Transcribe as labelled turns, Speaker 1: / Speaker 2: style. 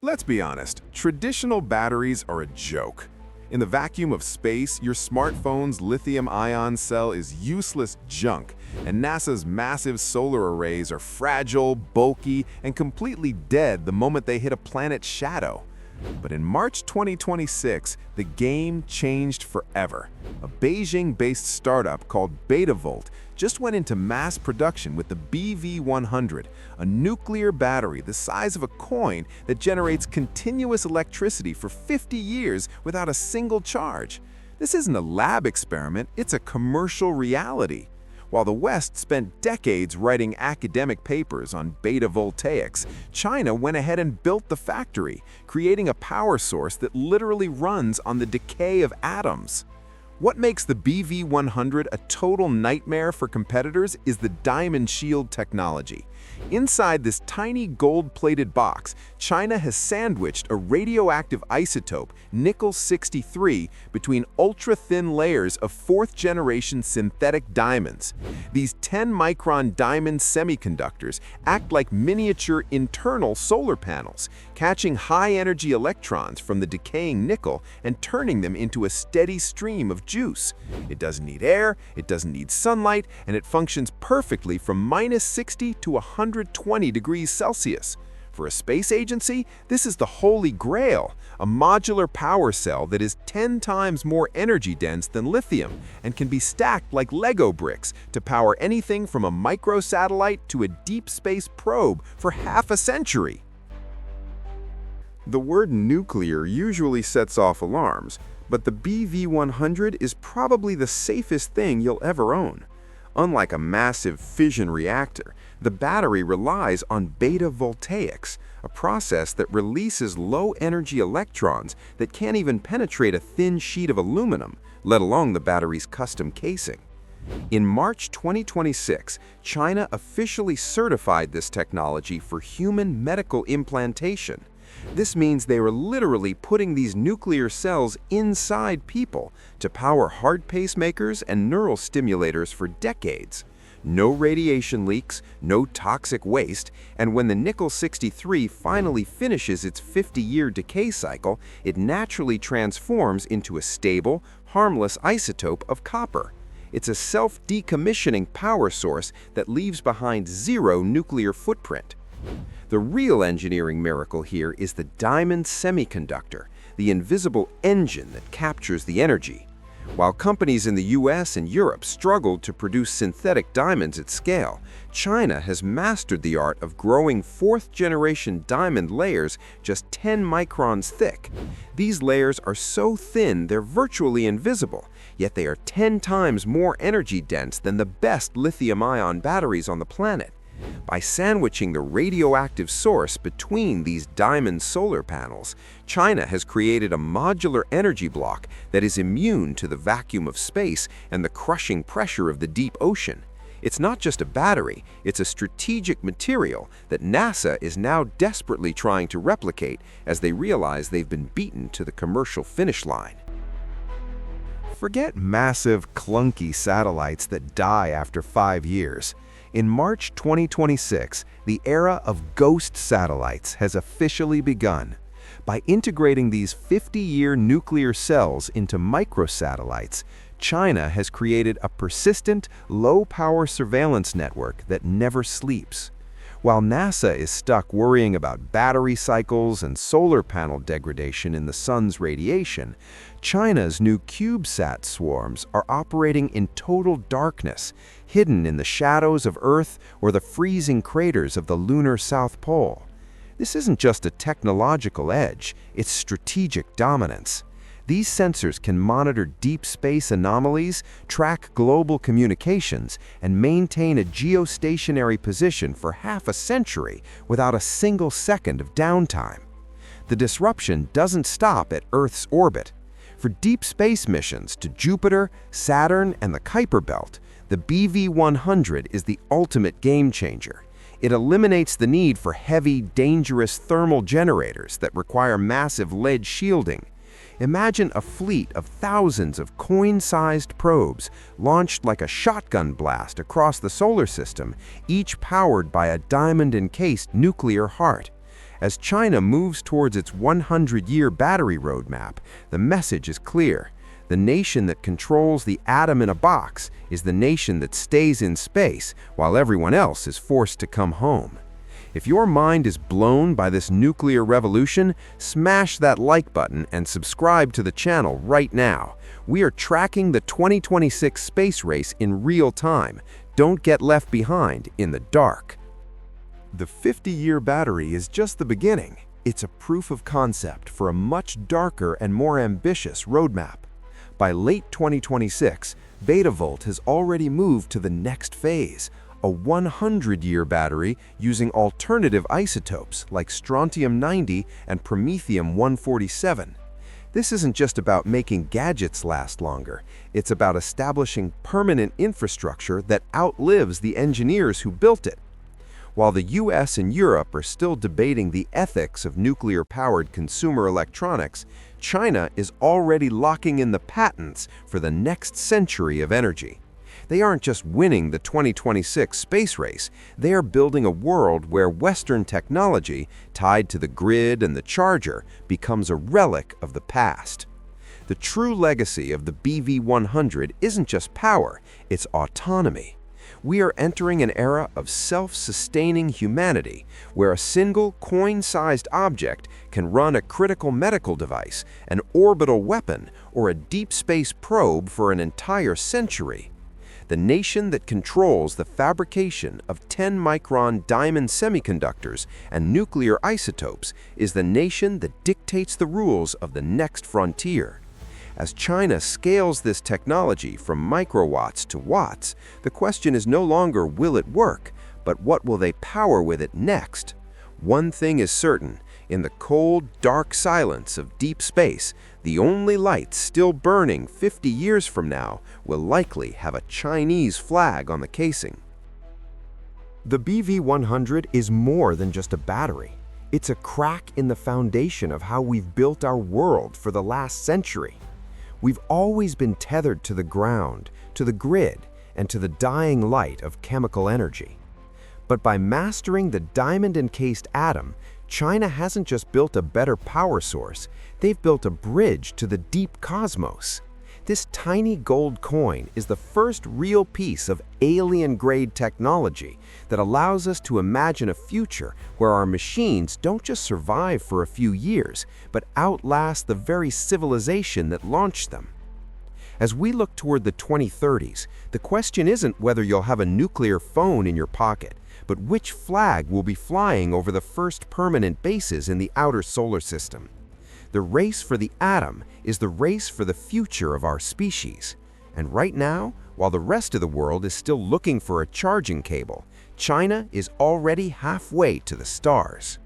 Speaker 1: Let's be honest, traditional batteries are a joke. In the vacuum of space, your smartphone's lithium-ion cell is useless junk, and NASA's massive solar arrays are fragile, bulky, and completely dead the moment they hit a planet's shadow. But in March 2026, the game changed forever. A Beijing-based startup called Betavolt just went into mass production with the BV100, a nuclear battery the size of a coin that generates continuous electricity for 50 years without a single charge. This isn't a lab experiment, it's a commercial reality. While the West spent decades writing academic papers on betavoltaics, China went ahead and built the factory, creating a power source that literally runs on the decay of atoms. What makes the BV100 a total nightmare for competitors is the diamond shield technology. Inside this tiny gold-plated box, China has sandwiched a radioactive isotope, nickel-63, between ultra-thin layers of fourth-generation synthetic diamonds. These 10-micron diamond semiconductors act like miniature internal solar panels, catching high-energy electrons from the decaying nickel and turning them into a steady stream of juice. It doesn't need air, it doesn't need sunlight, and it functions perfectly from -60 to 120 degrees Celsius. For a space agency, this is the holy grail, a modular power cell that is 10 times more energy dense than lithium and can be stacked like Lego bricks to power anything from a microsatellite to a deep space probe for half a century. The word nuclear usually sets off alarms, but the BV100 is probably the safest thing you'll ever own. Unlike a massive fission reactor, the battery relies on betavoltaics, a process that releases low-energy electrons that can't even penetrate a thin sheet of aluminum, let alone the battery's custom casing. In March 2026, China officially certified this technology for human medical implantation. This means they are literally putting these nuclear cells inside people to power heart pacemakers and neural stimulators for decades. No radiation leaks, no toxic waste, and when the nickel-63 finally finishes its 50-year decay cycle, it naturally transforms into a stable, harmless isotope of copper. It's a self-decommissioning power source that leaves behind zero nuclear footprint. The real engineering miracle here is the diamond semiconductor, the invisible engine that captures the energy. While companies in the US and Europe struggled to produce synthetic diamonds at scale, China has mastered the art of growing fourth-generation diamond layers just 10 microns thick. These layers are so thin they're virtually invisible, yet they are 10 times more energy dense than the best lithium-ion batteries on the planet. By sandwiching the radioactive source between these diamond solar panels, China has created a modular energy block that is immune to the vacuum of space and the crushing pressure of the deep ocean. It's not just a battery, it's a strategic material that NASA is now desperately trying to replicate as they realize they've been beaten to the commercial finish line. Forget massive, clunky satellites that die after 5 years. In March 2026, the era of ghost satellites has officially begun. By integrating these 50-year nuclear cells into microsatellites, China has created a persistent, low-power surveillance network that never sleeps. While NASA is stuck worrying about battery cycles and solar panel degradation in the sun's radiation, China's new CubeSat swarms are operating in total darkness, hidden in the shadows of Earth or the freezing craters of the lunar South Pole. This isn't just a technological edge, it's strategic dominance. These sensors can monitor deep space anomalies, track global communications, and maintain a geostationary position for half a century without a single second of downtime. The disruption doesn't stop at Earth's orbit. For deep space missions to Jupiter, Saturn, and the Kuiper Belt, the BV100 is the ultimate game changer. It eliminates the need for heavy, dangerous thermal generators that require massive lead shielding. Imagine a fleet of thousands of coin-sized probes launched like a shotgun blast across the solar system, each powered by a diamond-encased nuclear heart.
Speaker 2: As China moves towards its 100-year battery roadmap, the message is clear. The nation that controls the atom in a box is the nation that stays in space while everyone else is forced to come home. If your mind is blown by this nuclear revolution, smash that like button and subscribe to the channel right now. We are tracking the 2026 space race in real time. Don't get left behind in the dark.
Speaker 1: The 50-year battery is just the beginning. It's a proof of concept for a much darker and more ambitious roadmap. By late 2026, Betavolt has already moved to the next phase, a 100-year battery using alternative isotopes like strontium-90 and promethium-147. This isn't just about making gadgets last longer. It's about establishing permanent infrastructure that outlives the engineers who built it. While the US and Europe are still debating the ethics of nuclear-powered consumer electronics, China is already locking in the patents for the next century of energy. They aren't just winning the 2026 space race, they are building a world where Western technology, tied to the grid and the charger, becomes a relic of the past. The true legacy of the BV100 isn't just power, it's autonomy. We are entering an era of self-sustaining humanity, where a single coin-sized object can run a critical medical device, an orbital weapon, or a deep space probe for an entire century. The nation that controls the fabrication of 10-micron diamond semiconductors and nuclear isotopes is the nation that dictates the rules of the next frontier. As China scales this technology from microwatts to watts, the question is no longer will it work, but what will they power with it next? One thing is certain, in the cold, dark silence of deep space, the only light still burning 50 years from now will likely have a Chinese flag on the casing.
Speaker 2: The BV100 is more than just a battery. It's a crack in the foundation of how we've built our world for the last century. We've always been tethered to the ground, to the grid, and to the dying light of chemical energy. But by mastering the diamond-encased atom, China hasn't just built a better power source, they've built a bridge to the deep cosmos. This tiny gold coin is the first real piece of alien-grade technology that allows us to imagine a future where our machines don't just survive for a few years, but outlast the very civilization that launched them. As we look toward the 2030s, the question isn't whether you'll have a nuclear phone in your pocket, but which flag will be flying over the first permanent bases in the outer solar system. The race for the atom is the race for the future of our species. And right now, while the rest of the world is still looking for a charging cable, China is already halfway to the stars.